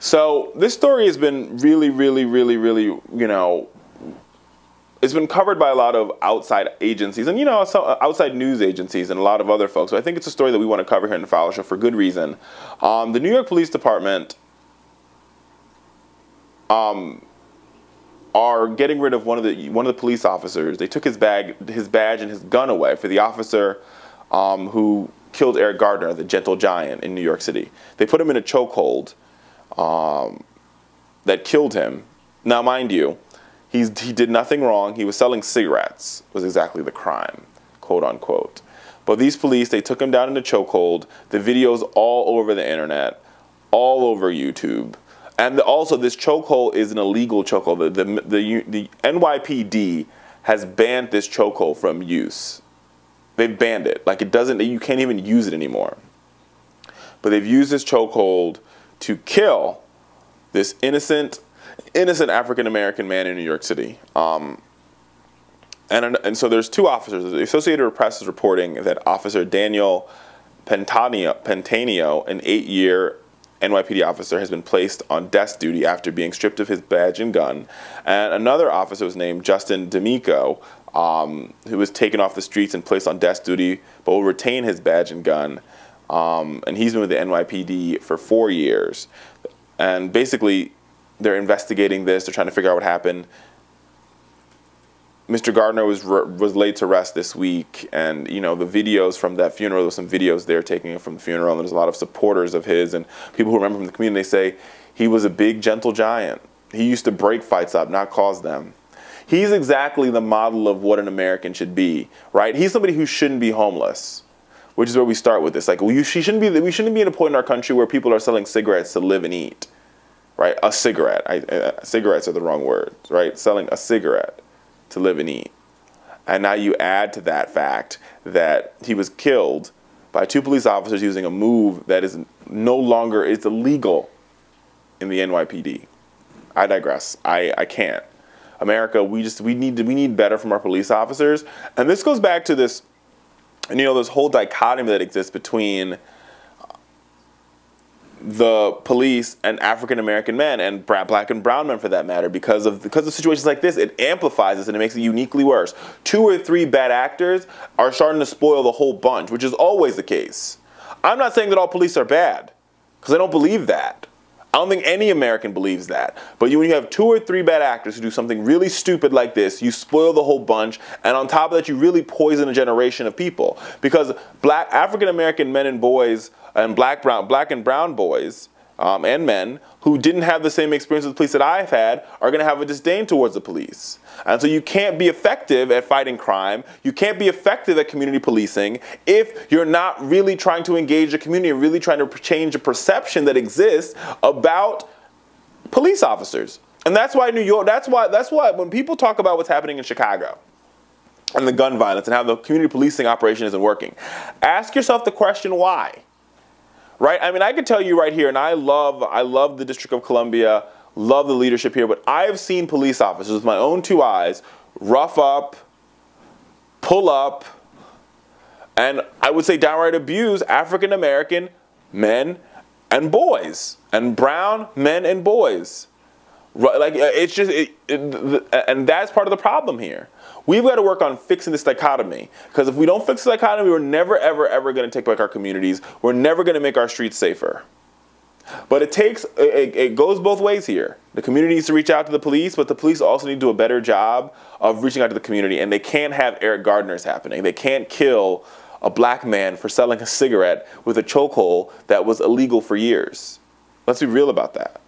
So this story has been really, it's been covered by a lot of outside agencies and, outside news agencies and a lot of other folks. So I think it's a story that we want to cover here in the Fowler Show for good reason. The New York Police Department are getting rid of one of the police officers. They took his badge and his gun away for the officer who killed Eric Garner, the gentle giant in New York City. They put him in a chokehold that killed him. Now, mind you, he did nothing wrong. He was selling cigarettes, was exactly the crime, quote unquote. But these police, they took him down in a chokehold. The video's all over the internet, all over YouTube. And also, this chokehold is an illegal chokehold. The NYPD has banned this chokehold from use. They've banned it. Like, you can't even use it anymore. But they've used this chokehold to kill this innocent African-American man in New York City. And so there's two officers. The Associated Press is reporting that Officer Daniel Pantaleo, an 8-year NYPD officer, has been placed on desk duty after being stripped of his badge and gun. And another officer was named Justin Damico, who was taken off the streets and placed on desk duty, but will retain his badge and gun. And he's been with the NYPD for 4 years. And basically, they're investigating this. They're trying to figure out what happened. Mr. Garner was laid to rest this week, and the videos from that funeral, there were some videos there taking from the funeral, and there's a lot of supporters of his and people who remember from the community. They say he was a big, gentle giant. He used to break fights up, not cause them. He's exactly the model of what an American should be, right? He's somebody who shouldn't be homeless, which is where we start with this. Like, we shouldn't be at a point in our country where people are selling cigarettes to live and eat, right? A cigarette. Cigarettes are the wrong words, right? Selling a cigarette to live and eat. And now you add to that fact that he was killed by two police officers using a move that is no longer, it's illegal in the NYPD. I digress. I can't. America, we need better from our police officers. And this goes back to this, this whole dichotomy that exists between the police and African-American men and black and brown men, for that matter, because of situations like this. It amplifies this and it makes it uniquely worse. 2 or 3 bad actors are starting to spoil the whole bunch, which is always the case. I'm not saying that all police are bad, because I don't believe that. I don't think any American believes that. But when you have 2 or 3 bad actors who do something really stupid like this, you spoil the whole bunch, and on top of that, you really poison a generation of people. Because black African-American men and boys and black and brown boys and men who didn't have the same experience with the police that I've had are going to have a disdain towards the police. And so you can't be effective at fighting crime. You can't be effective at community policing if you're not really trying to engage the community and really trying to change the perception that exists about police officers. And that's why New York, that's why when people talk about what's happening in Chicago and the gun violence and how the community policing operation isn't working, ask yourself the question, why? Right? I mean, I could tell you right here, and I love the District of Columbia, love the leadership here, but I've seen police officers with my own 2 eyes rough up, pull up, and I would say downright abuse African-American men and boys, and brown men and boys. Like, it's just, and that's part of the problem here. We've got to work on fixing this dichotomy, because if we don't fix the dichotomy, we're never, ever, ever going to take back our communities. We're never going to make our streets safer. But it goes both ways here. The community needs to reach out to the police, but the police also need to do a better job of reaching out to the community, and they can't have Eric Garners happening. They can't kill a black man for selling a cigarette with a chokehold that was illegal for years. Let's be real about that.